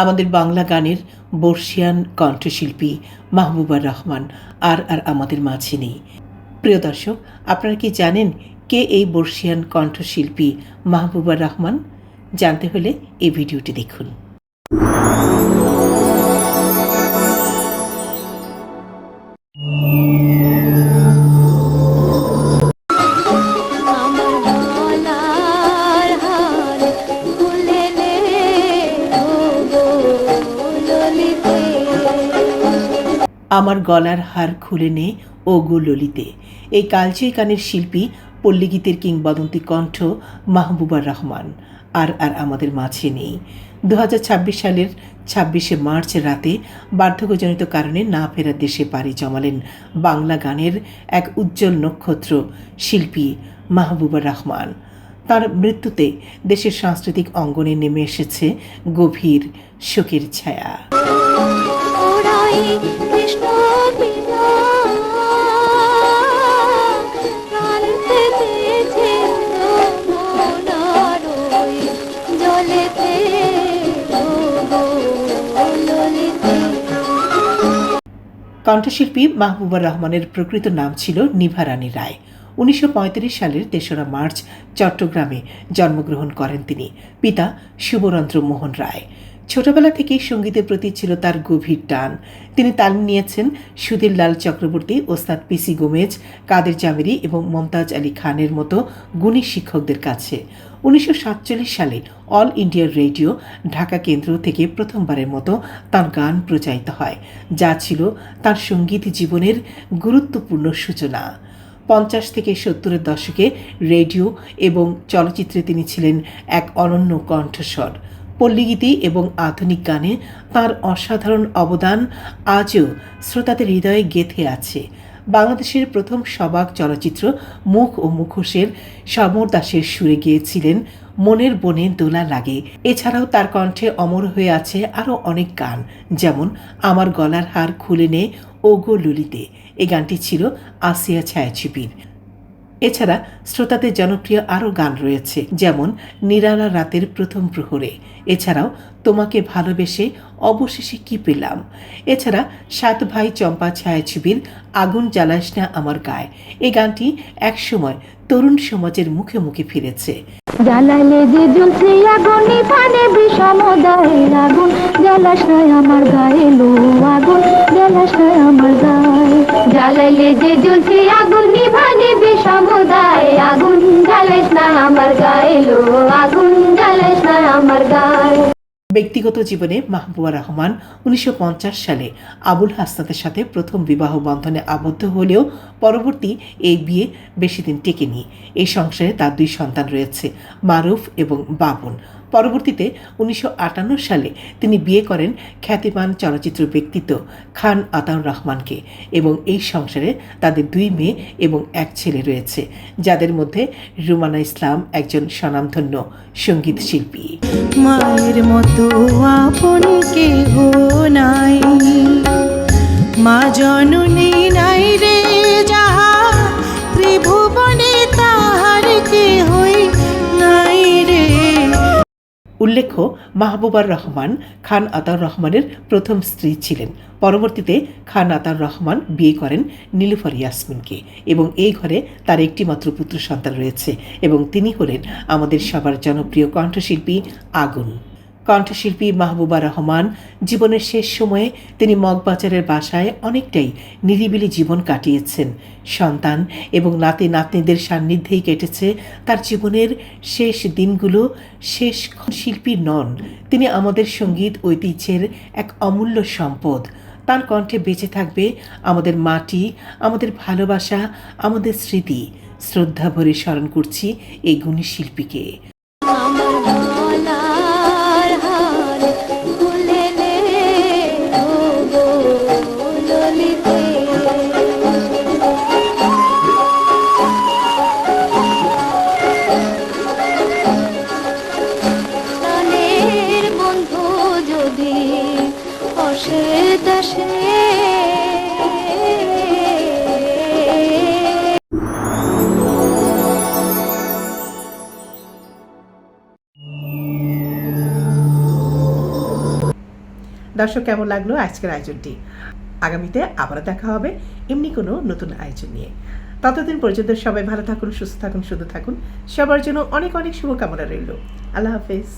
আমাদের বাংলা গানের বর্ষিয়ান কণ্ঠশিল্পী মাহবুবুর রহমান আর আমাদের মাঝে নেই। প্রিয় দর্শক, আপনারা কি জানেন কে এই বর্ষিয়ান কণ্ঠশিল্পী মাহবুবুর রহমান? জানতে হলে এই ভিডিওটি দেখুন। আমার গলার হার খুলে নে ও গো ললিতে, এই কালজয়ী গানের শিল্পী পল্লীগীতের কিংবদন্তি কণ্ঠ মাহবুবুর রহমান আর আমাদের মাঝে নেই। 2026 সালের 26শে মার্চ রাতে বার্ধক্যজনিত কারণে না ফেরার দেশে পাড়ি জমালেন বাংলা গানের এক উজ্জ্বল নক্ষত্র শিল্পী মাহবুবুর রহমান। তার মৃত্যুতে দেশের সাংস্কৃতিক অঙ্গনে নেমে এসেছে গভীর শোকের ছায়া। কণ্ঠশিল্পী মাহবুবুর রহমানের প্রকৃত নাম ছিল নিভা রানী রায়। 1935 সালের 3রা মার্চ চট্টগ্রামে জন্মগ্রহণ করেন তিনি। পিতা শুভরন্দ্র মোহন রায়। ছোটবেলা থেকেই সঙ্গীতের প্রতি ছিল তার গভীর টান। তিনি তালিম নিয়েছেন সুধীর লাল চক্রবর্তী, ওস্তাদ পিসি গোমেজ, কাদের জামিরি এবং মমতাজ আলী খানের মতো গুণী শিক্ষকদের কাছে। 1947 সালে অল ইন্ডিয়া রেডিও ঢাকা কেন্দ্র থেকে প্রথমবারের মতো তার গান প্রচারিত হয়, যা ছিল তার সঙ্গীত জীবনের গুরুত্বপূর্ণ সূচনা। 50 থেকে 70-এর দশকে রেডিও এবং চলচ্চিত্রে তিনি ছিলেন এক অনন্য কণ্ঠস্বর। পল্লীগীতি এবং আধুনিক গানে তাঁর অসাধারণ অবদান আজও শ্রোতাদের হৃদয়ে গেঁথে আছে। বাংলাদেশের প্রথম সবাক চলচ্চিত্র মুখ ও মুখোশের সমর দাসের সুরে গেয়েছিলেন মনের বনে দোলা লাগে। এছাড়াও তার কণ্ঠে অমর হয়ে আছে আরও অনেক গান, যেমন আমার গলার হার খুলে নে ও গো ললিতে। এই গানটি ছিল আসিয়া ছায়াছবির। এছাড়া শ্রোতাদের জনপ্রিয় আরও গান রয়েছে, যেমন নিরালা রাতের প্রথম প্রহরে, এছাড়াও তোমাকে ভালোবেসে অবশেষে কি পেলাম। এছাড়া 7 ভাই চম্পা ছায়াছবির আগুন জ্বালাস না আমার গায়ে। এই গানটি একসময় তরুণ সমাজের মুখে মুখে ফিরেছে। জ্বালাইলে যে জ্বলছে আগুন নিভানে বিষম দায়ে, আগুন জ্বালাস না আমার গায়ে লো, আগুন জ্বালাস না আমার গায়ে। জ্বালাইলে যে জ্বলছে আগুন নিভানে বিষম দায়ে, আগুন জ্বালাস না আমার গায়ে লো, আগুন জ্বালাস না আমার গায়ে। ব্যক্তিগত জীবনে মাহবুবুর রহমান 1950 সালে আবুল হাসনাতের সাথে প্রথম বিবাহ বন্ধনে আবদ্ধ হলেও পরবর্তী এই বিয়ে বেশি দিন টেকেনি। এই সংসারে তার 2 সন্তান রয়েছে, মারুফ এবং বাবুন। পরবর্তীতে 1958 সালে তিনি বিয়ে করেন খ্যাতিমান চলচ্চিত্র ব্যক্তিত্ব খান আতাউর রহমানকে এবং এই সংসারে তাদের 2 মেয়ে এবং 1 ছেলে রয়েছে, যাদের মধ্যে রুমানা ইসলাম একজন স্বনামধন্য সঙ্গীত শিল্পী। মায়ের মতো আপন কেহ নাই, মা জননী নাই রে যাহা, ত্রিভুবনে তাহার কেহই নাই রে। উল্লেখ্য, মাহবুবুর রহমান খান আতাউর রহমানের প্রথম স্ত্রী ছিলেন। পরবর্তীতে খান আতাউর রহমান বিয়ে করেন নীলুফার ইয়াসমিনকে এবং এই ঘরে তার একটি মাত্র পুত্র সন্তান রয়েছে এবং তিনি হলেন আমাদের সবার জনপ্রিয় কণ্ঠশিল্পী আগুন। কণ্ঠশিল্পী মাহবুবুর রহমান জীবনের শেষ সময়ে তিনি মগবাজারের বাসায় অনেকটাই নিরিবিলি জীবন কাটিয়েছেন। সন্তান এবং নাতি নাতনিদের সান্নিধ্যেই কেটেছে তার জীবনের শেষ দিনগুলো। শেষ শিল্পী নন, তিনি আমাদের সঙ্গীত ঐতিহ্যের এক অমূল্য সম্পদ। তার কণ্ঠে বেঁচে থাকবে আমাদের মাটি, আমাদের ভালোবাসা, আমাদের স্মৃতি। শ্রদ্ধা ভরে স্মরণ করছি এই গুণী শিল্পীকে। দর্শক, কেমন লাগলো আজকের আয়োজনটি? আগামীতে আবার দেখা হবে এমনি কোনো নতুন আয়োজন নিয়ে। ততদিন পর্যন্ত সবাই ভালো থাকুন, সুস্থ থাকুন, সুন্দর থাকুন। সবার জন্য অনেক অনেক শুভকামনা রইল। আল্লাহ হাফেজ।